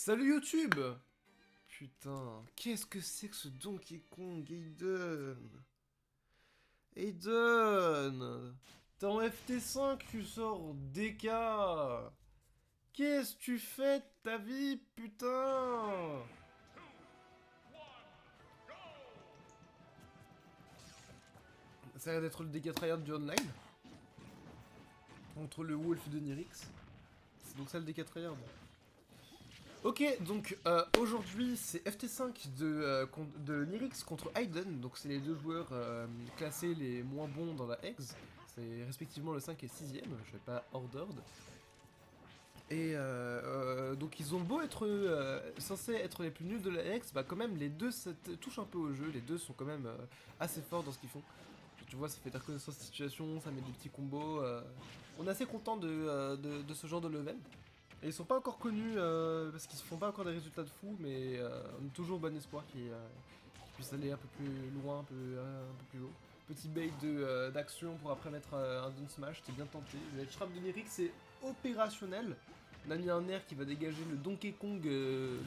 Salut YouTube! Putain, qu'est-ce que c'est que ce Donkey Kong, Aiden? Aiden! T'es en FT5, tu sors DK! Qu'est-ce que tu fais de ta vie, putain? Ça a l'air d'être le DK tryhard du online. Contre le Wolf de Nirix. C'est donc ça le DK tryhard. Ok, donc aujourd'hui c'est FT5 de Nirix contre Aiden, donc c'est les deux joueurs classés les moins bons dans la Hex, c'est respectivement le 5 et 6ème, je vais pas ordered. Et donc ils ont beau être censés être les plus nuls de la Hex, bah quand même les deux touchent un peu au jeu, les deux sont quand même assez forts dans ce qu'ils font. Tu vois, ça fait de la reconnaissance de situation, ça met des petits combos, on est assez content de ce genre de level. Et ils sont pas encore connus parce qu'ils se font pas encore des résultats de fou, mais on a toujours bon espoir qu'ils puissent aller un peu plus loin, un peu plus haut. Petit bait d'action pour après mettre un down smash, t'es bien tenté. Le hedge trap de Nirix est opérationnel. On a mis un air qui va dégager le Donkey Kong,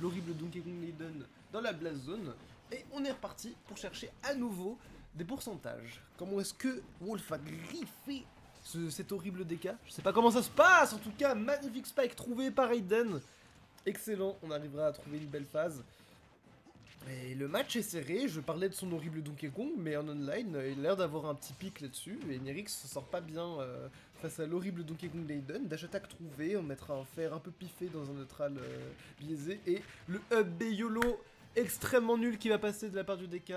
l'horrible Donkey Kong Maiden dans la blast zone. Et on est reparti pour chercher à nouveau des pourcentages. Comment est-ce que Wolf a griffé cet horrible DK? Je sais pas comment ça se passe, en tout cas, magnifique spike trouvé par Aiden. Excellent, on arrivera à trouver une belle phase. Et le match est serré, je parlais de son horrible Donkey Kong, mais en online, il a l'air d'avoir un petit pic là-dessus, et Nirix se sort pas bien face à l'horrible Donkey Kong d'Aiden. Dash attack trouvé, on mettra un fer un peu piffé dans un neutral biaisé, et le up B YOLO extrêmement nul qui va passer de la part du DK.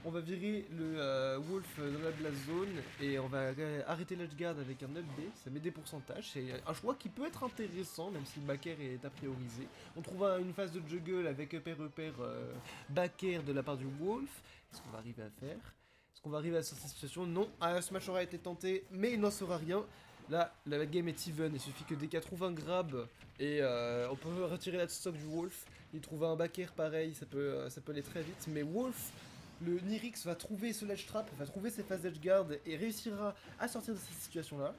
On va virer le Wolf dans la blast zone, et on va arrêter l'edge guard avec un up B, ça met des pourcentages, c'est un choix qui peut être intéressant, même si le back air est a priorisé. On trouve une phase de juggle avec up air back air de la part du Wolf. Est-ce qu'on va arriver à faire? Est-ce qu'on va arriver à sortir cette situation? Non, un smash aura été tenté, mais il n'en sera rien. Là, la game est even, il suffit que DK trouve un grab et on peut retirer la stock du Wolf. Il trouve un back air pareil, ça peut aller très vite. Mais Wolf, le Nirix va trouver ce ledge trap, va trouver ses phases d'edge guard et réussira à sortir de cette situation-là.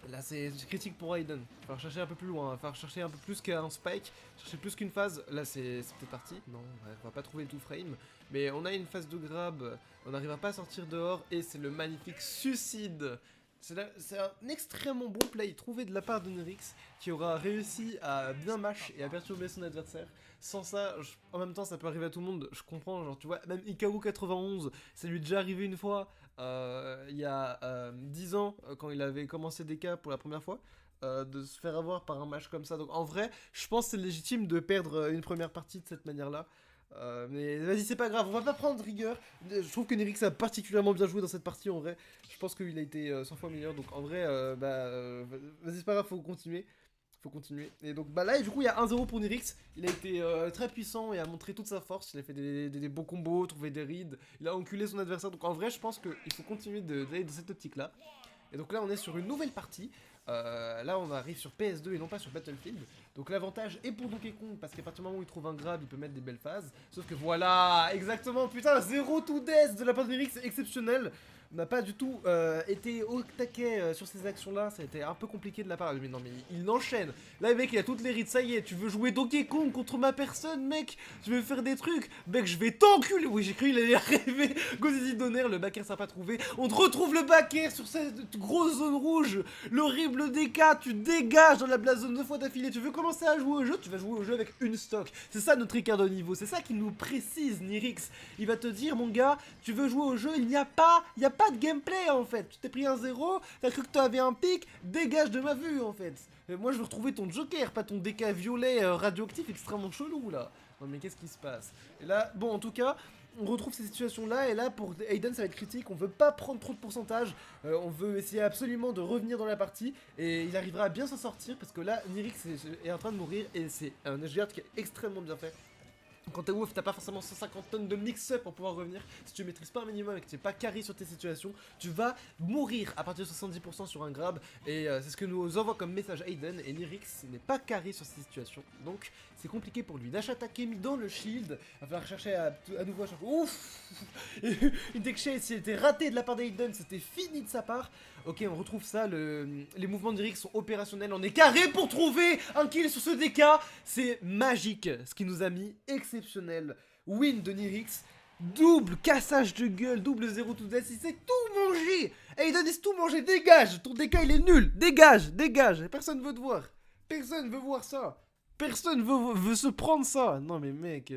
Là c'est critique pour Aiden, il va falloir chercher un peu plus loin, il va falloir chercher un peu plus qu'un spike, chercher plus qu'une phase, là c'est peut-être parti, non, on va pas trouver tout frame, mais on a une phase de grab, on n'arrivera pas à sortir dehors, et c'est le magnifique suicide. C'est un extrêmement bon play trouvé de la part de Nirix qui aura réussi à bien mash et à perturber son adversaire. Sans ça, en même temps ça peut arriver à tout le monde, je comprends, genre tu vois, même Ikaru91, ça lui est déjà arrivé une fois il y a 10 ans quand il avait commencé DK pour la première fois. De se faire avoir par un match comme ça. Donc en vrai, je pense que c'est légitime de perdre une première partie de cette manière-là. Mais vas-y, c'est pas grave, on va pas prendre rigueur. Je trouve que Nirix a particulièrement bien joué dans cette partie en vrai. Je pense qu'il a été 100 fois meilleur. Donc en vrai, vas-y, c'est pas grave, faut continuer. Faut continuer. Et donc bah là, du coup, il y a 1-0 pour Nirix. Il a été très puissant et a montré toute sa force. Il a fait des beaux combos, trouvé des reads. Il a enculé son adversaire. Donc en vrai, je pense qu'il faut continuer d'aller dans cette optique-là. Et donc là, on est sur une nouvelle partie. Là, on arrive sur PS2 et non pas sur Battlefield. Donc l'avantage est pour Donkey Kong parce qu'à partir du moment où il trouve un grab, il peut mettre des belles phases. Sauf que voilà, exactement, putain, 0 to death de la part de Nirix, c'est exceptionnel. On n'a pas du tout été au taquet sur ces actions-là, ça a été un peu compliqué de la part de lui. Non mais il enchaîne. Là, mec, il a toutes les rides, ça y est, tu veux jouer Donkey Kong contre ma personne, mec? Tu veux faire des trucs? Mec, je vais t'enculer. Oui, j'ai cru qu'il allait arriver. Gozzy d'honneur, le backer sera pas trouvé. On te retrouve le backer sur cette grosse zone rouge. L'horrible DK, tu dégages dans la blast zone 2 fois d'affilée. Tu veux commencer à jouer au jeu? Tu vas jouer au jeu avec une stock. C'est ça notre écart de niveau, c'est ça qui nous précise Nirix. Il va te dire, mon gars, tu veux jouer au jeu, il n'y a pas de gameplay en fait. Tu t'es pris un 0, t'as cru que tu avais un pic, dégage de ma vue en fait. Et moi je veux retrouver ton Joker, pas ton DK violet radioactif extrêmement chelou là. Non mais qu'est-ce qui se passe? Et là, bon en tout cas, on retrouve ces situations là, et là pour Aiden ça va être critique, on veut pas prendre trop de pourcentage, on veut essayer absolument de revenir dans la partie, et il arrivera à bien s'en sortir, parce que là Nirix est en train de mourir, et c'est un edge guard qui est extrêmement bien fait. Quand t'es WoW, t'as pas forcément 150 tonnes de mix-up pour pouvoir revenir. Si tu maîtrises pas un minimum et que t'es pas carry sur tes situations, tu vas mourir à partir de 70% sur un grab. Et c'est ce que nous envoie comme message Aiden. Et Nirix n'est pas carry sur ces situations. Donc c'est compliqué pour lui. Dash attaqué mis dans le shield. Il va falloir chercher à nouveau à chaque fois. Ouf. Une deck chase, s'il était raté de la part d'Aiden, c'était fini de sa part. Ok, on retrouve ça. Les mouvements de Nirix sont opérationnels. On est carré pour trouver un kill sur ce DK. C'est magique ce qui nous a mis. Exceptionnel. Win de Nirix. Double cassage de gueule. Double 0 to death. Il s'est tout mangé. Aiden, il s'est tout mangé. Dégage. Ton DK, il est nul. Dégage. Dégage. Personne veut te voir. Personne veut voir ça. Personne veut se prendre ça. Non, mais mec.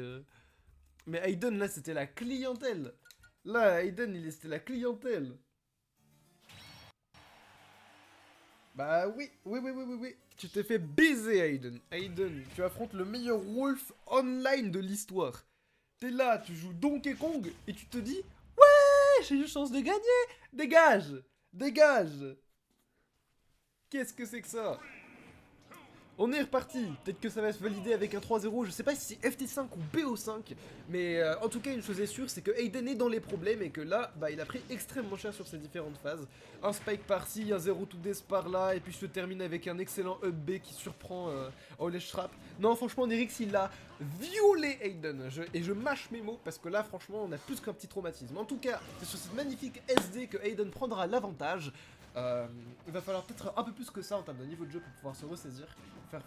Mais Aiden, là, c'était la clientèle. Là, Aiden, c'était la clientèle. Bah oui. Tu t'es fait baiser, Aiden. Aiden, tu affrontes le meilleur Wolf online de l'histoire. T'es là, tu joues Donkey Kong et tu te dis ouais, j'ai une chance de gagner. Dégage. Dégage. Qu'est-ce que c'est que ça? On est reparti. Peut-être que ça va se valider avec un 3-0. Je sais pas si c'est FT5 ou BO5. Mais en tout cas, une chose est sûre, c'est que Aiden est dans les problèmes et que là, bah, il a pris extrêmement cher sur ces différentes phases. Un spike par-ci, un 0 to death par-là. Et puis je te termine avec un excellent up B qui surprend Olesh Trap. Non, franchement, Nirix, il a violé Aiden. Et je mâche mes mots parce que là, franchement, on a plus qu'un petit traumatisme. En tout cas, c'est sur cette magnifique SD que Aiden prendra l'avantage. Il va falloir peut-être un peu plus que ça en termes de niveau de jeu pour pouvoir se ressaisir, faire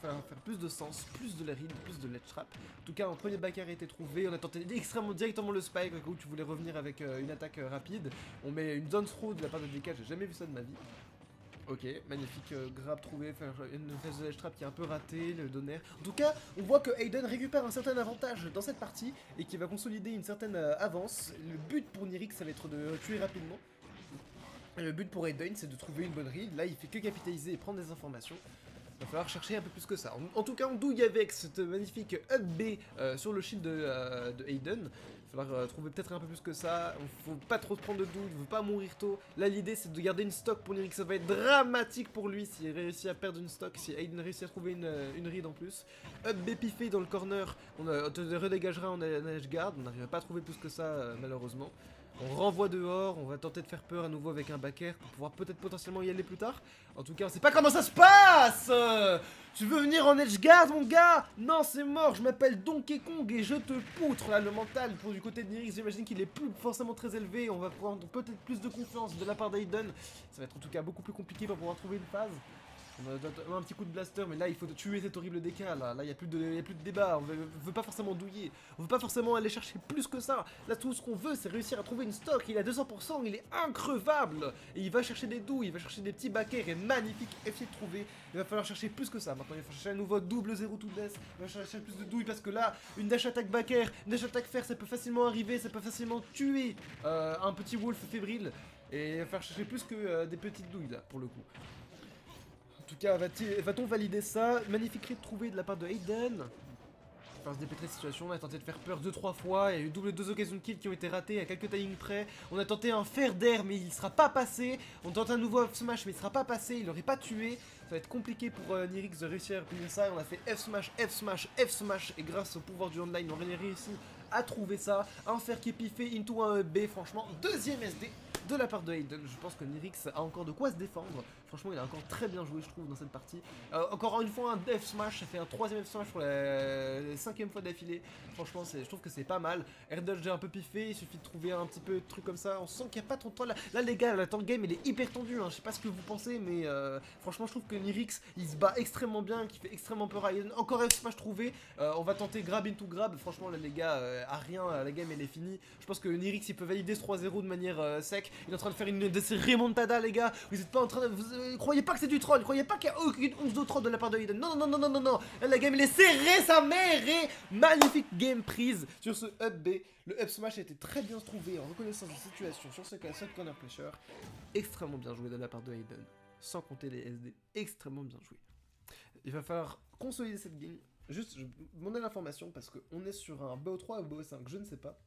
plus de sens, plus de la read, plus de ledge trap. En tout cas, un premier backer a été trouvé, on a tenté extrêmement directement le spike où tu voulais revenir avec une attaque rapide. On met une zone throw de la part de DK, j'ai jamais vu ça de ma vie. Ok, magnifique grab trouvé, une phase de ledge trap qui est un peu ratée, le donner. En tout cas, on voit que Aiden récupère un certain avantage dans cette partie et qui va consolider une certaine avance. Le but pour Nirix, ça va être de tuer rapidement. Le but pour Aiden, c'est de trouver une bonne read. Là, il fait que capitaliser et prendre des informations. Il va falloir chercher un peu plus que ça. En tout cas, on douille avec cette magnifique up B sur le shield de Aiden. Il va falloir trouver peut-être un peu plus que ça. Il faut pas trop se prendre de douille, il ne veut pas mourir tôt. Là, l'idée, c'est de garder une stock pour Nirix. Ça va être dramatique pour lui s'il réussit à perdre une stock, si Aiden réussit à trouver une read en plus. Up B piffé dans le corner, on te redégagera en edge guard. On n'arrive pas à trouver plus que ça, malheureusement. On renvoie dehors, on va tenter de faire peur à nouveau avec un backer pour pouvoir peut-être potentiellement y aller plus tard. En tout cas, on sait pas comment ça se passe. Tu veux venir en edge guard, mon gars? Non, c'est mort, je m'appelle Donkey Kong et je te poutre. Là, le mental pour du côté de Nirix, j'imagine qu'il est plus forcément très élevé. On va prendre peut-être plus de confiance de la part d'Aiden. Ça va être en tout cas beaucoup plus compliqué pour pouvoir trouver une phase. On a un petit coup de blaster, mais là il faut tuer cet horrible DK. Là il n'y a plus de débat. On veut pas forcément douiller. On veut pas forcément aller chercher plus que ça. Là tout ce qu'on veut c'est réussir à trouver une stock. Il est à 200%, il est increvable. Et il va chercher des douilles, il va chercher des petits backers. Et magnifique, essayer de trouver. Il va falloir chercher plus que ça. Maintenant il va chercher un nouveau double 0 to death. Il va chercher plus de douilles parce que là, une dash attack backer, une dash attack fer, ça peut facilement arriver. Ça peut facilement tuer un petit wolf fébrile. Et il va falloir chercher plus que des petites douilles là pour le coup. En tout cas, va-t-on valider ça? Magnifique raid trouvé de la part de Aiden. Enfin, se dépêtrer de situation, on a tenté de faire peur 2-3 fois, il y a eu deux occasions de kill qui ont été ratées à quelques timings près. On a tenté un fer d'air mais il sera pas passé. On tente un nouveau F smash mais il sera pas passé, il aurait pas tué. Ça va être compliqué pour Nirix de réussir à punir ça. On a fait F smash, F smash, F smash et grâce au pouvoir du online on a réussi à trouver ça. Un fer qui est piffé into un B, franchement, deuxième SD de la part de Aiden. Je pense que Nirix a encore de quoi se défendre. Franchement, il a encore très bien joué, je trouve, dans cette partie. Encore une fois, un F smash, ça fait un troisième F smash pour la 5ème fois d'affilée. Franchement, je trouve que c'est pas mal. Air dodge est un peu piffé, il suffit de trouver un petit peu de trucs comme ça. On sent qu'il n'y a pas trop de temps. Là, les gars, la temps game, elle est hyper tendue. Hein. Je sais pas ce que vous pensez, mais franchement, je trouve que Nirix, il se bat extrêmement bien, qu'il fait extrêmement peur à Aiden. Encore F smash trouvé. On va tenter grab into grab. Franchement, là, les gars, à rien, la game, elle est finie. Je pense que Nirix, il peut valider ce 3-0 de manière sec. Il est en train de faire une de ces remontadas, les gars. Vous êtes pas en train de. Vous croyez pas que c'est du troll, croyez pas qu'il y a aucune once de troll de la part de Aiden. Non, non, non, non, non, non. Là, la game, elle est serrée, sa mère. Et magnifique game prise sur ce up B. Le up smash a été très bien trouvé en reconnaissance de situation sur ce corner pressure. Extrêmement bien joué de la part de Aiden. Sans compter les SD. Extrêmement bien joué. Il va falloir consolider cette game. Juste, je demandais l'information parce qu'on est sur un BO3 ou BO5, je ne sais pas.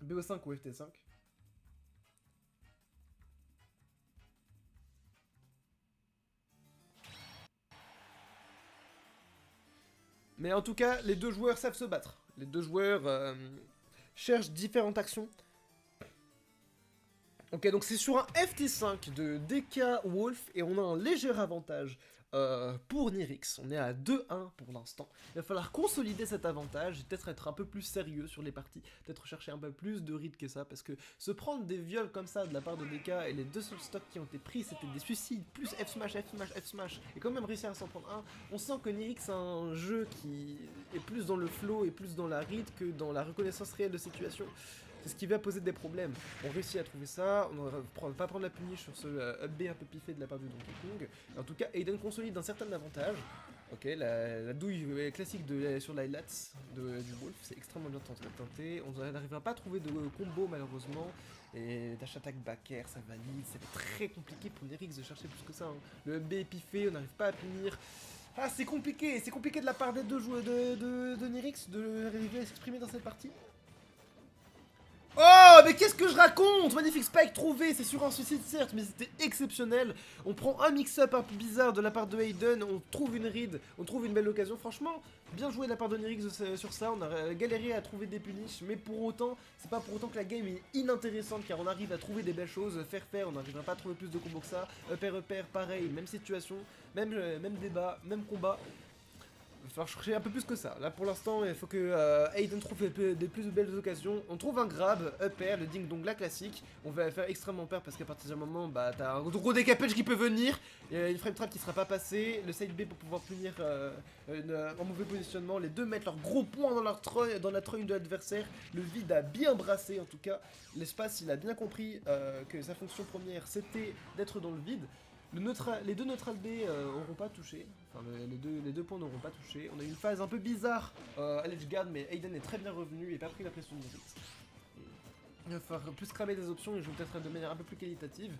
BO5 ou FT5. Mais en tout cas, les deux joueurs savent se battre. Les deux joueurs cherchent différentes actions. Ok, donc c'est sur un FT5 de DK Wolf et on a un léger avantage pour Nirix. On est à 2-1 pour l'instant. Il va falloir consolider cet avantage et peut-être être un peu plus sérieux sur les parties. Peut-être chercher un peu plus de rythme que ça parce que se prendre des viols comme ça de la part de DK et les deux seuls stocks qui ont été pris c'était des suicides plus F smash, F smash, F smash et quand même réussir à s'en prendre un. On sent que Nirix a un jeu qui est plus dans le flow et plus dans la rythme que dans la reconnaissance réelle de situation. C'est ce qui va poser des problèmes. On réussit à trouver ça, on ne va pas prendre la punish sur ce up B un peu piffé de la part du Donkey Kong. En tout cas, Aiden consolide un certain avantage. Ok, la douille classique sur l'highlights du Wolf, c'est extrêmement bien tenté. On n'arrivera pas à trouver de combo malheureusement. Et dash attack back air, ça valide. C'est très compliqué pour Nirix de chercher plus que ça. Hein. Le up B est piffé, on n'arrive pas à punir. Ah, c'est compliqué de la part des deux joueurs de Nirix de arriver à s'exprimer dans cette partie. Oh, mais qu'est-ce que je raconte? Magnifique spike trouvé, c'est sur un suicide certes, mais c'était exceptionnel. On prend un mix-up un peu bizarre de la part de Aiden, on trouve une read, on trouve une belle occasion. Franchement, bien joué de la part de Nirix sur ça, on a galéré à trouver des punishes, mais pour autant, c'est pas pour autant que la game est inintéressante, car on arrive à trouver des belles choses, faire, on n'arrivera pas à trouver plus de combos que ça. Upper, pareil, même situation, même débat, même combat. Il va falloir chercher un peu plus que ça. Là pour l'instant, il faut que Aiden trouve des plus de belles occasions. On trouve un grab, up air, le ding dong la classique. On va faire extrêmement peur parce qu'à partir d'un moment, bah t'as un gros décapage qui peut venir. Il y a une frame trap qui sera pas passée. Le side B pour pouvoir punir un mauvais positionnement. Les deux mettent leur gros poing dans la treuil de l'adversaire. Le vide a bien brassé en tout cas. L'espace il a bien compris que sa fonction première c'était d'être dans le vide. Les deux neutral B auront pas touché, enfin les deux points n'auront pas touché. On a eu une phase un peu bizarre à l'edge guard, mais Aiden est très bien revenu et pas pris la pression de Nirix. Il va falloir plus cramer des options et jouer peut-être de manière un peu plus qualitative.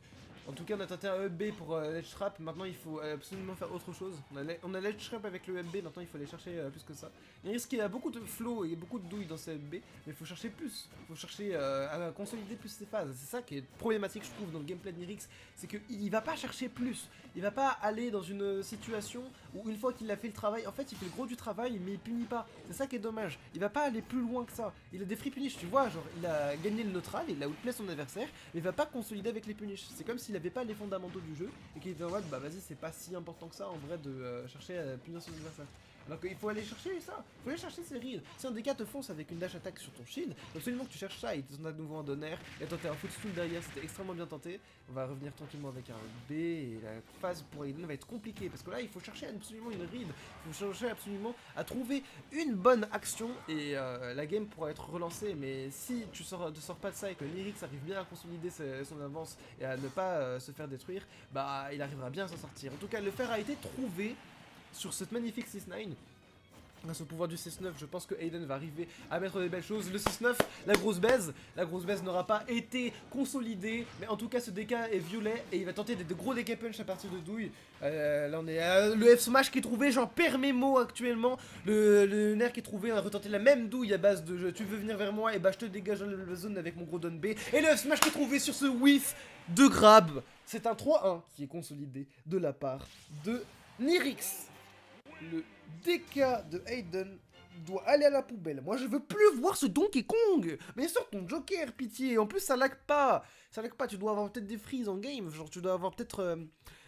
En tout cas, on a tenté un EB pour l'edge trap, maintenant il faut absolument faire autre chose. On a l'edge trap avec le EB, maintenant il faut aller chercher plus que ça. Il risque qu'il y a beaucoup de flow et beaucoup de douille dans ce EB, mais il faut chercher plus. Il faut chercher à consolider plus ses phases. C'est ça qui est problématique, je trouve, dans le gameplay de Nirix, c'est qu'il va pas chercher plus. Il va pas aller dans une situation où une fois qu'il a fait le travail, en fait il fait le gros du travail, mais il punit pas. C'est ça qui est dommage. Il va pas aller plus loin que ça. Il a des free punish, tu vois, genre il a gagné le neutral, il a outplay son adversaire, mais il va pas consolider avec les punish. C'est comme s'il avait pas les fondamentaux du jeu et qu'il était en mode bah vas-y c'est pas si important que ça en vrai de chercher à punir son adversaire. Alors qu'il faut aller chercher ça, il faut aller chercher ses reads. Si un DK te fonce avec une dash attack sur ton shield, faut absolument que tu cherches ça. Il te donne à nouveau un donner, il a tenté un footstool derrière, c'était extrêmement bien tenté. On va revenir tranquillement avec un B et la phase pour Aiden va être compliquée parce que là il faut chercher absolument une read, il faut chercher absolument à trouver une bonne action et la game pourra être relancée. Mais si tu ne sors pas de ça et que Nirix arrive bien à consolider son avance et à ne pas se faire détruire, bah il arrivera bien à s'en sortir. En tout cas, le fer a été trouvé sur cette magnifique 6-9. Grâce au pouvoir du 6-9, je pense que Aiden va arriver à mettre des belles choses. Le 6-9, la grosse baise n'aura pas été consolidée. Mais en tout cas, ce DK est violet et il va tenter des gros DK punch à partir de douille. Là, on est le F smash qui est trouvé, j'en perds mes mots actuellement. Le nerf qui est trouvé, on a retenté la même douille à base de tu veux venir vers moi et bah je te dégage dans la zone avec mon gros down B. Et le F smash qui est trouvé sur ce whiff de grab. C'est un 3-1 qui est consolidé de la part de Nirix. Le DK de Aiden doit aller à la poubelle. Moi, je veux plus voir ce Donkey Kong. Mais sors ton Joker, pitié. En plus, ça lag pas. Ça lag pas. Tu dois avoir peut-être des freezes en game. Genre, tu dois avoir peut-être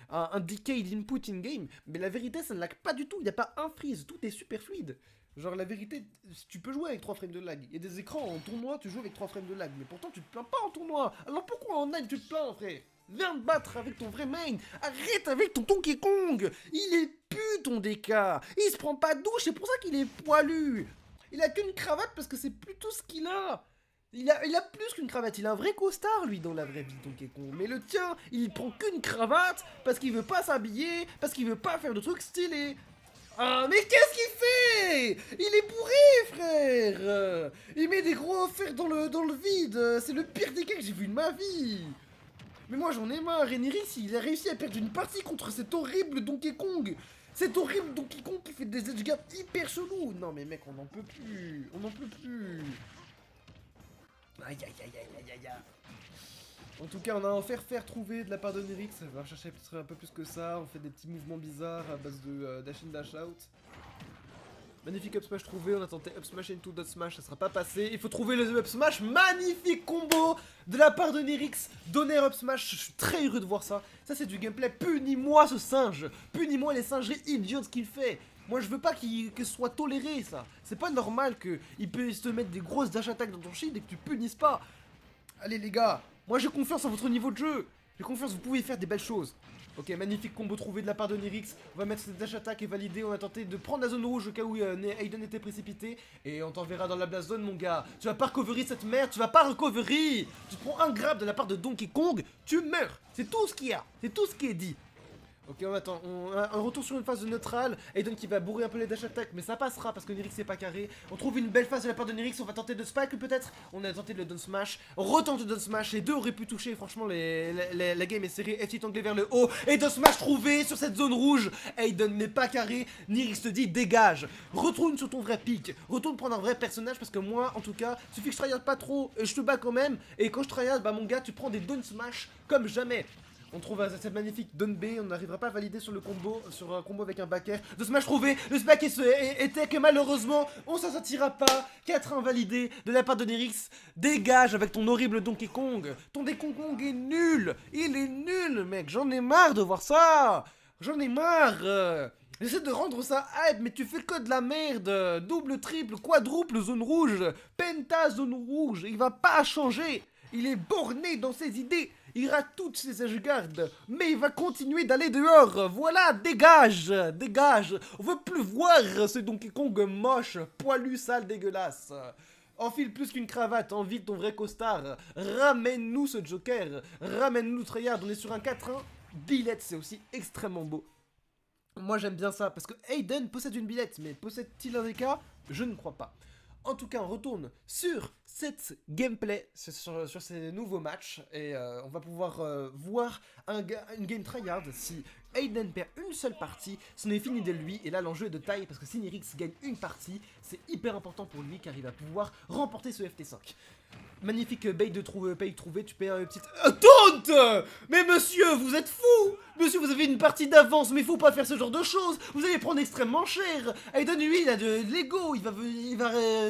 un decay d'input in game. Mais la vérité, ça ne lag pas du tout. Il n'y a pas un freeze. Tout est super fluide. Genre, la vérité, tu peux jouer avec 3 frames de lag. Il y a des écrans en tournoi, tu joues avec 3 frames de lag. Mais pourtant, tu te plains pas en tournoi. Alors pourquoi en live tu te plains, frère? Viens te battre avec ton vrai main. Arrête avec ton Donkey Kong. Il est pu ton DK. Il se prend pas de douche, c'est pour ça qu'il est poilu. Il a qu'une cravate parce que c'est plutôt ce qu'il a. Il a plus qu'une cravate, il a un vrai costard lui dans la vraie vie Donkey Kong. Mais le tien, il prend qu'une cravate parce qu'il veut pas s'habiller, parce qu'il veut pas faire de trucs stylés. Ah mais qu'est-ce qu'il fait? Il est bourré frère. Il met des gros fers dans le vide. C'est le pire DK que j'ai vu de ma vie. Mais moi j'en ai marre, et Nirix il a réussi à perdre une partie contre cet horrible Donkey Kong. Cet horrible Donkey Kong qui fait des edge gaps hyper chelous. Non mais mec, on n'en peut plus. On n'en peut plus. Aïe aïe aïe aïe aïe aïe. En tout cas, on a un faire trouvé de la part de Nirix. On va chercher peut-être un peu plus que ça. On fait des petits mouvements bizarres à base de dash in dash out. Magnifique up smash trouvé, on a tenté up smash into down smash, ça sera pas passé. Il faut trouver le up smash, magnifique combo de la part de Nirix. Donner up smash, je suis très heureux de voir ça. Ça c'est du gameplay, punis-moi ce singe. Punis-moi les singeries idiotes qu'il fait. Moi je veux pas que ce soit toléré ça. C'est pas normal qu'il puisse te mettre des grosses dash attaques dans ton shield et que tu punisses pas. Allez les gars, moi j'ai confiance en votre niveau de jeu. J'ai confiance, vous pouvez faire des belles choses. Ok, magnifique combo trouvé de la part de Nirix. On va mettre cette dash attack et valider. On a tenté de prendre la zone rouge au cas où Aiden était précipité. Et on t'enverra dans la blast zone, mon gars. Tu vas pas recovery cette merde, tu vas pas recovery. Tu te prends un grab de la part de Donkey Kong, tu meurs. C'est tout ce qu'il y a, c'est tout ce qui est dit. Ok, on attend, on retourne sur une phase de neutral. Aiden qui va bourrer un peu les dash attack, mais ça passera parce que Nirix c'est pas carré. On trouve une belle phase de la part de Nirix, on va tenter de spike peut-être. On a tenté le down smash, on retente le down smash, les deux auraient pu toucher, franchement la game est serrée. FT anglais vers le haut, et down smash trouvé sur cette zone rouge. Aiden n'est pas carré, Nirix te dit dégage. Retourne sur ton vrai pic, retourne prendre un vrai personnage parce que moi en tout cas, suffit que je tryhard pas trop, je te bats quand même. Et quand je tryhard, bah mon gars tu prends des down smash comme jamais. On trouve cette magnifique down B, on n'arrivera pas à valider sur le combo, sur un combo avec un back air. De smash trouvé, le smack était que malheureusement, on s'en sortira pas. 4-1 validé de la part de Nirix. Dégage avec ton horrible Donkey Kong. Ton Donkey Kong est nul. Il est nul, mec. J'en ai marre de voir ça. J'en ai marre. J'essaie de rendre ça hype, mais tu fais que de la merde. Double, triple, quadruple zone rouge. Penta zone rouge. Il va pas changer. Il est borné dans ses idées. Il rate toutes ses edgeguards, mais il va continuer d'aller dehors. Voilà, dégage, dégage. On veut plus voir ce Donkey Kong moche, poilu, sale, dégueulasse. Enfile plus qu'une cravate, envie ton vrai costard. Ramène-nous ce Joker, ramène-nous Treyarch. On est sur un 4-1. Billette, c'est aussi extrêmement beau. Moi j'aime bien ça, parce que Aiden possède une billette, mais possède-t-il un DK? Je ne crois pas. En tout cas, on retourne sur cette gameplay, sur ces nouveaux matchs, et on va pouvoir voir une game tryhard. Si Aiden perd une seule partie, ce n'est fini de lui, et là l'enjeu est de taille, parce que si Nirix gagne une partie, c'est hyper important pour lui, car il va pouvoir remporter ce FT5. Magnifique bait de trouvé, tu payes une petite... Taunt! Mais monsieur, vous êtes fou! Monsieur, vous avez une partie d'avance, mais il faut pas faire ce genre de choses! Vous allez prendre extrêmement cher! Aiden, lui, il a de l'ego, il va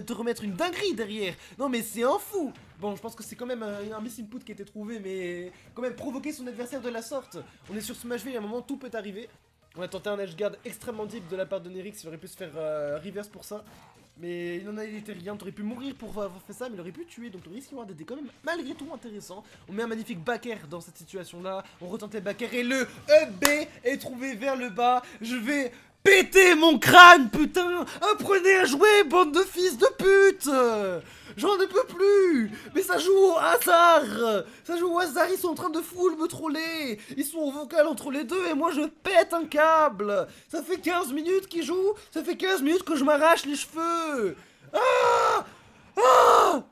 te remettre une dinguerie derrière! Non mais c'est un fou! Bon, je pense que c'est quand même un miss input qui a été trouvé, mais quand même provoquer son adversaire de la sorte! On est sur Smashville, à un moment, tout peut arriver. On a tenté un edgeguard extrêmement deep de la part de Nirix, il aurait pu se faire reverse pour ça. Mais il en a été rien, t'aurais pu mourir pour avoir fait ça, mais il aurait pu tuer, donc le risque était quand même malgré tout intéressant. On met un magnifique back air dans cette situation-là, on retentait back air et le EB est trouvé vers le bas. Je vais péter mon crâne, putain! Apprenez à jouer, bande de fils de pute! J'en ne peux plus! Mais ça joue au hasard! Ça joue au hasard, ils sont en train de full me troller! Ils sont au vocal entre les deux et moi je pète un câble! Ça fait 15 minutes qu'ils jouent! Ça fait 15 minutes que je m'arrache les cheveux! Ah! Ah!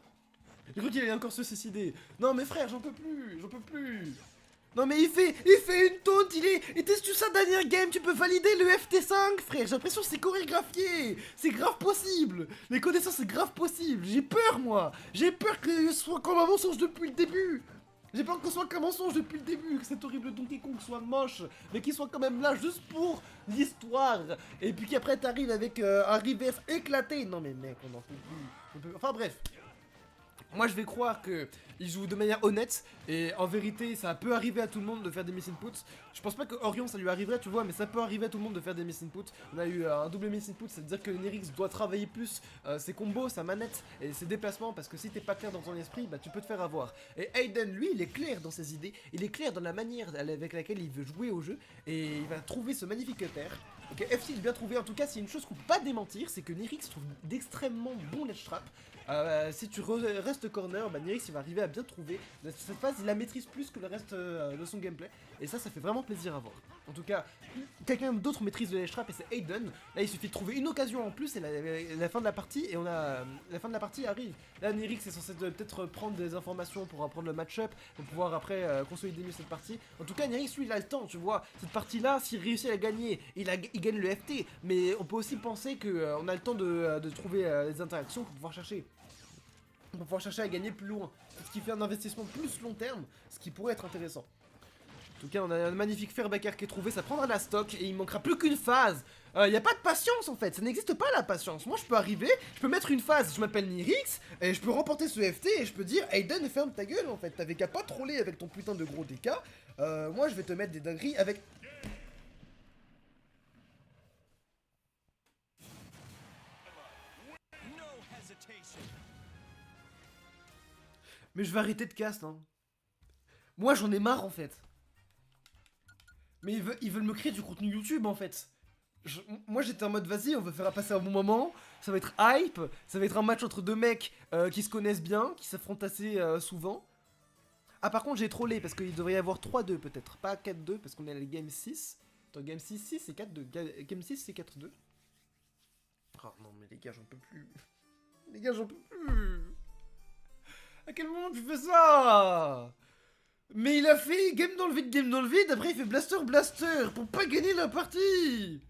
J'ai cru qu'il allait encore se suicider. Non mais frère, j'en peux plus! J'en peux plus! Non mais il fait une taunt, et t'es-tu sa dernière game, tu peux valider le FT5 frère, j'ai l'impression que c'est chorégraphié, c'est grave possible, les connaissances c'est grave possible, j'ai peur moi, j'ai peur que ce soit comme un mensonge depuis le début, j'ai peur que ce soit comme un mensonge depuis le début, que cet horrible Donkey Kong soit moche, mais qu'il soit quand même là juste pour l'histoire, et puis qu'après t'arrives avec un reverse éclaté, non mais mec on en peut plus, enfin bref. Moi je vais croire que il joue de manière honnête et en vérité ça peut arriver à tout le monde de faire des miss inputs. Je pense pas que Orion ça lui arriverait tu vois, mais ça peut arriver à tout le monde de faire des miss inputs. On a eu un double miss input, c'est à dire que Nirix doit travailler plus ses combos, sa manette et ses déplacements, parce que si t'es pas clair dans ton esprit, bah tu peux te faire avoir. Et Aiden lui il est clair dans ses idées, il est clair dans la manière avec laquelle il veut jouer au jeu et il va trouver ce magnifique pair. Ok, FC il bien trouvé, en tout cas c'est une chose qu'on peut pas démentir, c'est que Nirix trouve d'extrêmement bons ledge trap. Si tu restes corner, bah Nirix il va arriver à bien trouver. Cette phase il la maîtrise plus que le reste de son gameplay. Et ça fait vraiment plaisir à voir. En tout cas, quelqu'un d'autre maîtrise le ledge trap et c'est Aiden. Là il suffit de trouver une occasion en plus et la fin de la partie, et la fin de la partie arrive. Là Nirix est censé peut-être prendre des informations pour apprendre le match-up, pour pouvoir après consolider mieux cette partie. En tout cas Nirix lui il a le temps, tu vois. Cette partie là, s'il réussit à la gagner, il gagne le FT. Mais on peut aussi penser qu'on a le temps de trouver des interactions pour pouvoir chercher. Pour pouvoir chercher à gagner plus loin. Ce qui fait un investissement plus long terme, ce qui pourrait être intéressant. En tout cas, on a un magnifique fairbacker qui est trouvé, ça prendra de la stock et il manquera plus qu'une phase Y a pas de patience en fait, ça n'existe pas la patience. Moi je peux arriver, je peux mettre une phase, je m'appelle Nirix, et je peux remporter ce FT et je peux dire Aiden ferme ta gueule en fait, t'avais qu'à pas troller avec ton putain de gros DK, moi je vais te mettre des dingueries avec... Mais je vais arrêter de cast hein. Moi j'en ai marre en fait. Mais ils veulent me créer du contenu YouTube en fait. Moi j'étais en mode vas-y on va faire passer un bon moment, ça va être hype, ça va être un match entre deux mecs qui se connaissent bien, qui s'affrontent assez souvent. Ah par contre j'ai trollé parce qu'il devrait y avoir 3-2 peut-être, pas 4-2 parce qu'on est à la game 6. Attends game 6-6 c'est 4-2, game 6 c'est 4-2. Oh non mais les gars j'en peux plus. Les gars j'en peux plus. À quel moment tu fais ça? Mais il a fait game dans le vide, après il fait blaster pour pas gagner la partie.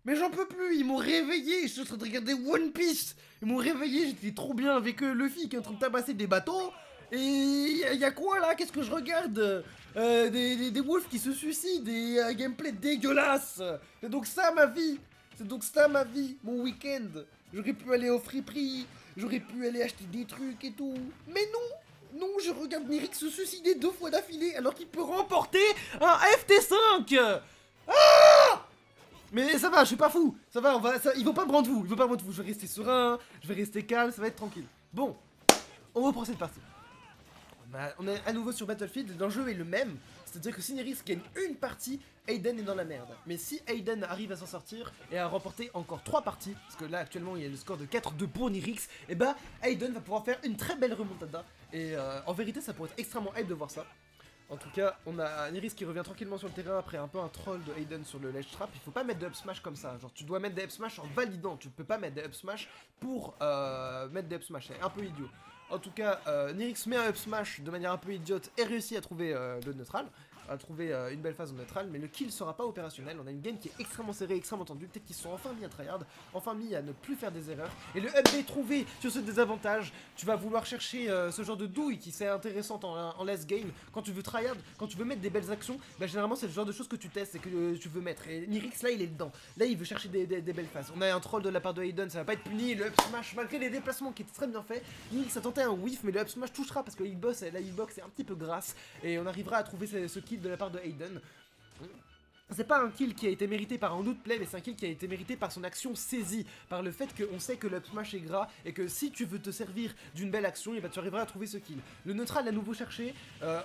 Mais j'en peux plus, ils m'ont réveillé, je suis en train de regarder One Piece. Ils m'ont réveillé, j'étais trop bien avec Luffy qui est en train de tabasser des bateaux. Et y a quoi là? Qu'est-ce que je regarde? Des wolves qui se suicident et un gameplay dégueulasse. C'est donc ça ma vie. C'est donc ça ma vie, mon week-end. J'aurais pu aller au friperie, j'aurais pu aller acheter des trucs et tout. Mais non, non, je regarde Nirix se suicider 2 fois d'affilée alors qu'il peut remporter un FT5. Ah! Mais ça va, je suis pas fou. Ça va, ils vont pas me rendre fou. Ils vont pas me rendre fou. Je vais rester serein, je vais rester calme, ça va être tranquille. Bon, on reprend cette partie. On est à nouveau sur Battlefield, l'enjeu est le même. C'est-à-dire que si Nirix gagne une partie, Aiden est dans la merde. Mais si Aiden arrive à s'en sortir et à remporter encore 3 parties, parce que là actuellement il y a le score de 4-2 pour Nirix, et bah Aiden va pouvoir faire une très belle remontada. Et en vérité ça pourrait être extrêmement hype de voir ça. En tout cas, on a Nirix qui revient tranquillement sur le terrain après un peu un troll de Aiden sur le ledge trap. Il faut pas mettre de up smash comme ça. Genre, tu dois mettre des up smash en validant. Tu peux pas mettre des up smash pour mettre des up smash. C'est un peu idiot. En tout cas, Nirix met un up smash de manière un peu idiote et réussit à trouver le neutral. À trouver une belle phase au neutral, mais le kill sera pas opérationnel. On a une game qui est extrêmement serrée, extrêmement tendue. Peut-être qu'ils se sont enfin mis à tryhard, enfin mis à ne plus faire des erreurs. Et le up trouvé sur ce désavantage, tu vas vouloir chercher ce genre de douille qui c'est intéressante en last game. Quand tu veux tryhard, quand tu veux mettre des belles actions, bah généralement c'est le genre de choses que tu testes et que tu veux mettre. Et Nirix là il est dedans. Là il veut chercher des belles phases. On a un troll de la part de Aiden, ça va pas être puni. Le up smash, malgré les déplacements qui étaient très bien faits, Nirix a tenté un whiff, mais le up smash touchera parce que la hitbox est un petit peu grasse. Et on arrivera à trouver ce kill de la part de Aiden. C'est pas un kill qui a été mérité par un outplay, mais c'est un kill qui a été mérité par son action saisie, par le fait qu'on sait que l'up smash est gras et que si tu veux te servir d'une belle action, et bah tu arriveras à trouver ce kill. Le neutral à nouveau cherché,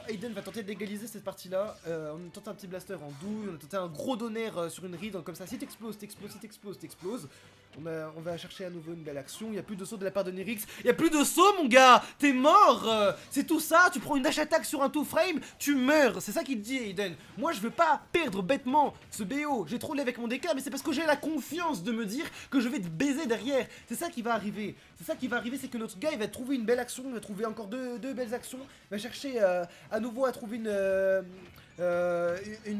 Aiden va tenter d'égaliser cette partie-là. On a tenté un petit blaster en douille, on a tenté un gros donner sur une read, comme ça si t'exploses, t'exploses. On va chercher à nouveau une belle action, il n'y a plus de saut de la part de Nirix, il n'y a plus de saut mon gars, t'es mort, c'est tout ça, tu prends une dash attack sur un 2-frame, tu meurs, c'est ça qu'il dit Aiden. Moi je veux pas perdre bêtement ce BO, j'ai trollé avec mon DK, mais c'est parce que j'ai la confiance de me dire que je vais te baiser derrière, c'est ça qui va arriver, c'est que notre gars il va trouver une belle action, il va trouver encore deux belles actions, il va chercher à nouveau à trouver une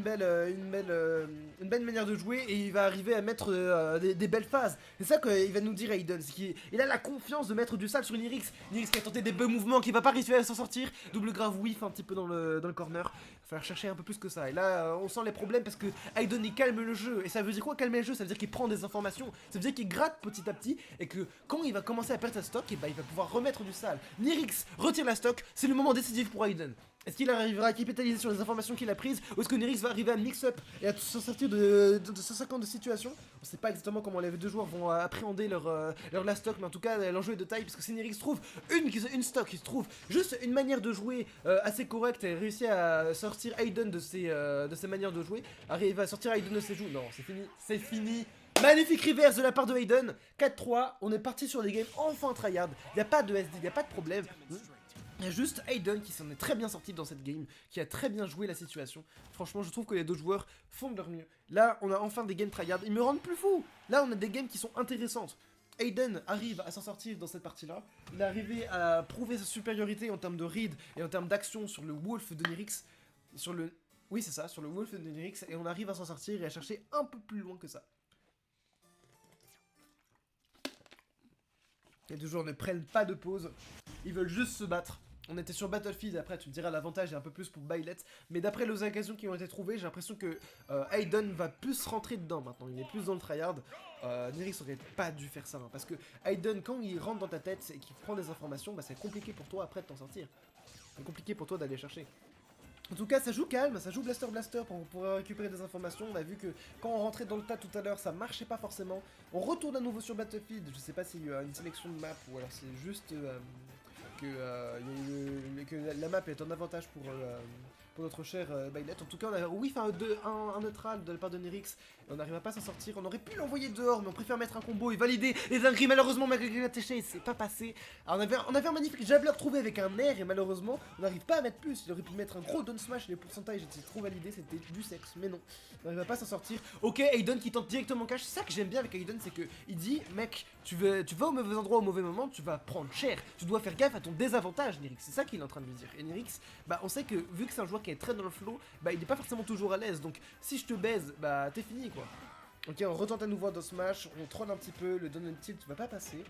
belle manière de jouer et il va arriver à mettre des belles phases. C'est ça qu'il va nous dire Aiden, c'est qu'il a la confiance de mettre du sale sur Nirix. Nirix qui a tenté des beaux mouvements, qui va pas réussir à s'en sortir. Double grave whiff un petit peu dans le corner. Il va falloir chercher un peu plus que ça. Et là on sent les problèmes parce que Aiden il calme le jeu. Et ça veut dire quoi calmer le jeu? Ça veut dire qu'il prend des informations. Ça veut dire qu'il gratte petit à petit et que quand il va commencer à perdre sa stock, et bah, il va pouvoir remettre du sale. Nirix retire la stock, c'est le moment décisif pour Aiden. Est-ce qu'il arrivera à capitaliser sur les informations qu'il a prises ou est-ce que Nirix va arriver à mix-up et à s'en sortir de 150 de situations? On sait pas exactement comment les deux joueurs vont appréhender leur last stock, mais en tout cas l'enjeu est de taille parce que si Nirix trouve une stock, il se trouve juste une manière de jouer assez correcte et réussit à sortir Aiden de ses manières de jouer, arrive à sortir Aiden de ses joues. Non, c'est fini. Magnifique reverse de la part de Aiden. 4-3, on est parti sur des games enfin tryhard. Y a pas de SD, y a pas de problème. Il y a juste Aiden qui s'en est très bien sorti dans cette game, qui a très bien joué la situation. Franchement, je trouve que les deux joueurs font de leur mieux. Là, on a enfin des games tryhard. Ils me rendent plus fou. Là, on a des games qui sont intéressantes. Aiden arrive à s'en sortir dans cette partie-là. Il est arrivé à prouver sa supériorité en termes de read et en termes d'action sur le Wolf de Nirix. Oui, c'est ça, sur le Wolf de Nirix. Et on arrive à s'en sortir et à chercher un peu plus loin que ça. Les deux joueurs ne prennent pas de pause. Ils veulent juste se battre. on était sur Battlefield, après tu me diras l'avantage est un peu plus pour Byleth, mais d'après les occasions qui ont été trouvées, j'ai l'impression que Aiden va plus rentrer dedans maintenant, il est plus dans le tryhard. Nirix aurait pas dû faire ça, hein, parce que Aiden, quand il rentre dans ta tête et qu'il prend des informations, bah c'est compliqué pour toi après de t'en sortir. C'est compliqué pour toi d'aller chercher. En tout cas, ça joue calme, ça joue Blaster pour pouvoir récupérer des informations. On a vu que quand on rentrait dans le tas tout à l'heure, ça marchait pas forcément. On retourne à nouveau sur Battlefield, je sais pas s'il y a une sélection de map ou alors c'est juste que la map est un avantage pour notre cher Byleth. En tout cas, on a oui, fait un neutral de la part de Nirix. On n'arrive pas à s'en sortir. On aurait pu l'envoyer dehors, mais on préfère mettre un combo et valider les dingueries. Malheureusement, malgré la TC, c'est pas passé. Alors, on avait un magnifique jabler trouvé avec un air, et malheureusement, on n'arrive pas à mettre plus. Il aurait pu mettre un gros down smash. Les pourcentages étaient trop validés, c'était du sexe, mais non. On n'arrive pas à s'en sortir. Ok, Aiden qui tente directement cash. C'est ça que j'aime bien avec Aiden, c'est que il dit, mec, tu vas au mauvais endroit au mauvais moment, tu vas prendre cher. Tu dois faire gaffe à ton désavantage, Nirix. C'est ça qu'il est en train de lui dire. Et Nirix, bah, on sait que vu que c'est un joueur qui est très dans le flow, bah, il n'est pas forcément toujours à l'aise. Donc, si je te baise, bah, t'es fini, quoi. Ok, on retente à nouveau dans Smash, on troll un petit peu, le down tilt va pas passer.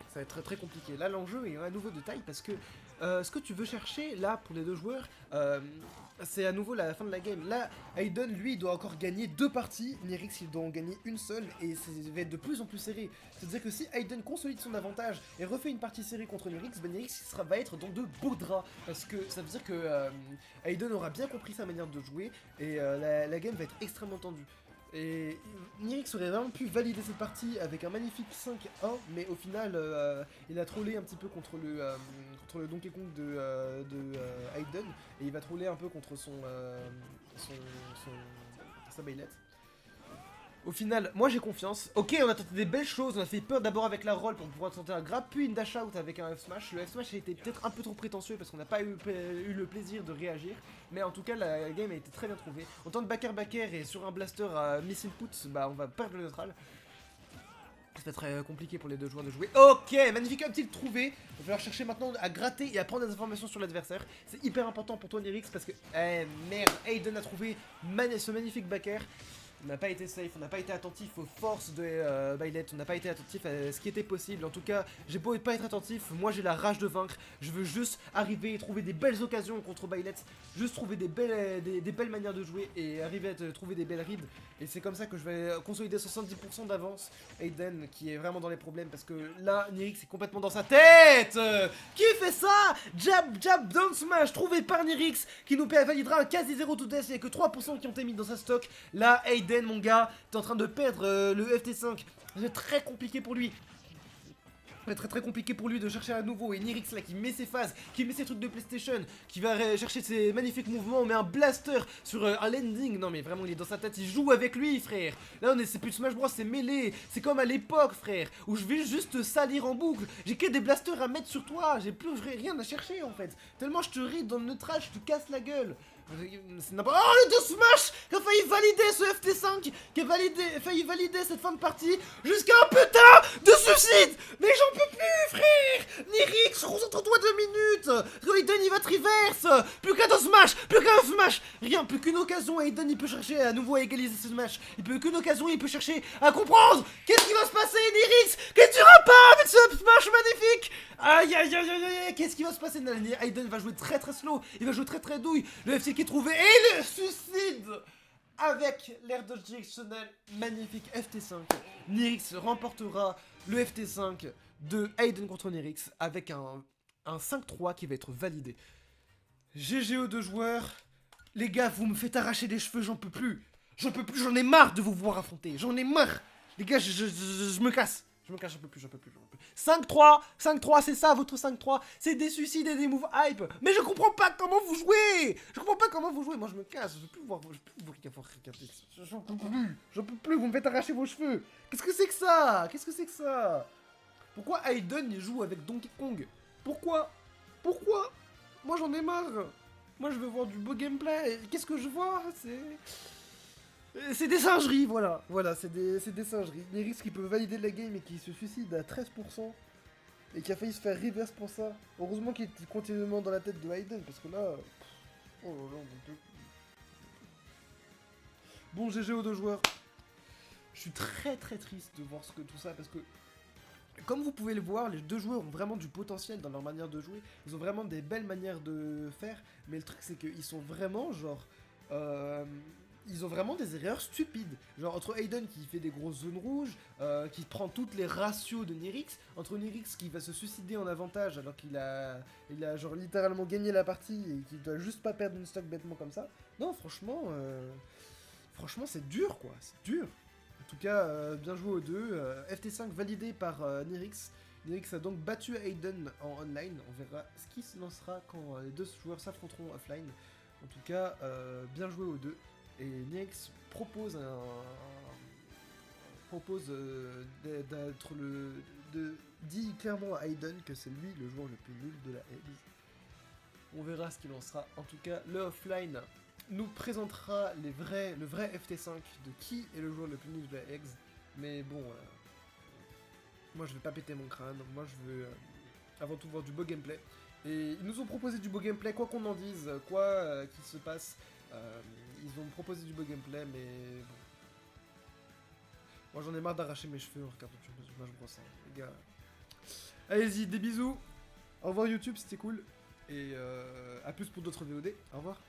Ça va être très très compliqué. Là, l'enjeu est à nouveau de taille parce que ce que tu veux chercher là pour les deux joueurs, c'est à nouveau la fin de la game. Là, Aiden, lui, il doit encore gagner 2 parties. Nirix, il doit en gagner une seule et ça va être de plus en plus serré. C'est-à-dire que si Aiden consolide son avantage et refait une partie serrée contre Nirix, ben Nirix va être dans de beaux draps. Parce que ça veut dire que Aiden aura bien compris sa manière de jouer et la game va être extrêmement tendue. Et Nirix aurait vraiment pu valider cette partie avec un magnifique 5-1, mais au final, il a trollé un petit peu contre le Donkey Kong de Aiden, et il va troller un peu contre sa Byleth. Au final, moi j'ai confiance. Ok, on a tenté des belles choses, on a fait peur d'abord avec la roll pour pouvoir tenter un grab, puis une dash out avec un F-Smash. Le F-Smash a été peut-être un peu trop prétentieux parce qu'on n'a pas eu le plaisir de réagir. Mais en tout cas, la game a été très bien trouvée. On tente backer et sur un blaster à missile put, bah on va perdre le neutral. Ça va être très compliqué pour les deux joueurs de jouer. Ok, magnifique up tilt trouvé. Il va falloir chercher maintenant à gratter et à prendre des informations sur l'adversaire. C'est hyper important pour toi Nirix parce que... Eh merde, Aiden a trouvé ce magnifique backer. On n'a pas été safe, on n'a pas été attentif aux forces de Byleth, on n'a pas été attentif à ce qui était possible. En tout cas, j'ai beau pas être attentif, moi j'ai la rage de vaincre. Je veux juste arriver et trouver des belles occasions contre Byleth, juste trouver des belles manières de jouer et arriver à trouver des belles rides. Et c'est comme ça que je vais consolider 70% d'avance. Aiden qui est vraiment dans les problèmes parce que là, Nirix est complètement dans sa tête. Qui fait ça? Jab, down smash trouvé par Nirix qui nous validera un quasi 0 to death. Il n'y a que 3% qui ont été mis dans sa stock. Là, Aiden, mon gars, t'es en train de perdre le FT5. C'est très compliqué pour lui. Ça va être très compliqué pour lui de chercher à nouveau. Et Nirix là qui met ses phases, qui met ses trucs de PlayStation, qui va chercher ses magnifiques mouvements, on met un blaster sur un landing. Non mais vraiment il est dans sa tête, il joue avec lui frère. Là c'est plus Smash Bros, c'est mêlé. C'est comme à l'époque frère, où je vais juste te salir en boucle. J'ai que des blasters à mettre sur toi, j'ai plus rien à chercher en fait. Tellement je te ride dans le neutral, je te casse la gueule. C'est n'importe... Oh le 2 Smash qui a failli valider ce FT5, qui a failli valider cette fin de partie jusqu'à un putain de suicide. Mais j'en peux plus frère. Nirix, concentre-toi 2 minutes. Aiden il va te reverse. Plus qu'un 2 Smash, plus qu'un Smash. Rien, plus qu'une occasion. Aiden il peut chercher à nouveau à égaliser ce match. Il peut qu'une occasion, il peut chercher à comprendre. Qu'est-ce qui va se passer Nirix? Qu'est-ce que tu iras pas avec ce Smash magnifique? Aïe aïe aïe aïe aïe, qu'est-ce qui va se passer? Aiden va jouer très très slow, il va jouer très très douille. Le FC qui est trouvé et le suicide avec l'air dodge directionnel magnifique FT5. Nirix remportera le FT5 de Aiden contre Nirix avec un 5-3 qui va être validé. GG aux deux joueurs. Les gars, vous me faites arracher les cheveux, j'en peux plus. J'en peux plus, j'en ai marre de vous voir affronter. J'en ai marre. Les gars, je me casse. Je me cache, j'en peux plus. 5-3, c'est ça votre 5-3. C'est des suicides et des moves hype. Mais je comprends pas comment vous jouez. Moi je me casse, je veux plus vous regarder. J'en peux plus, vous me faites arracher vos cheveux. Qu'est-ce que c'est que ça? Pourquoi Aiden il joue avec Donkey Kong? Pourquoi? Moi j'en ai marre. Moi je veux voir du beau gameplay. Qu'est-ce que je vois? C'est des singeries, voilà, c'est des singeries. Nirix qui peut valider la game et qui se suicide à 13%. Et qui a failli se faire reverse pour ça. Heureusement qu'il était continuellement dans la tête de Aiden, parce que là... Oh là là, mon Dieu. Bon, GG aux deux joueurs. Je suis très très triste de voir tout ça, parce que... Comme vous pouvez le voir, les deux joueurs ont vraiment du potentiel dans leur manière de jouer. Ils ont vraiment des belles manières de faire. Mais le truc, c'est qu'ils sont vraiment, genre... ils ont vraiment des erreurs stupides. Genre, entre Aiden qui fait des grosses zones rouges, qui prend toutes les ratios de Nirix, entre Nirix qui va se suicider en avantage alors qu'il a genre littéralement gagné la partie et qu'il doit juste pas perdre une stock bêtement comme ça. Non, franchement, franchement c'est dur quoi, c'est dur. En tout cas, bien joué aux deux. FT5 validé par Nirix. Nirix a donc battu Aiden en online. On verra ce qui se lancera quand les deux joueurs s'affronteront offline. En tout cas, bien joué aux deux. Et Nirix propose d'être dit clairement à Aiden que c'est lui le joueur le plus nul de la Eggs. On verra ce qu'il en sera. En tout cas, le offline nous présentera le vrai FT5 de qui est le joueur le plus nul de la Eggs. Mais bon, moi je vais pas péter mon crâne. Moi je veux avant tout voir du beau gameplay. Et ils nous ont proposé du beau gameplay, quoi qu'on en dise, quoi qu'il se passe. Ils ont proposé du beau gameplay, mais bon. Moi j'en ai marre d'arracher mes cheveux en regardant Smash Bros. Les gars. Allez-y, des bisous. Au revoir YouTube, c'était cool. Et à plus pour d'autres VOD. Au revoir.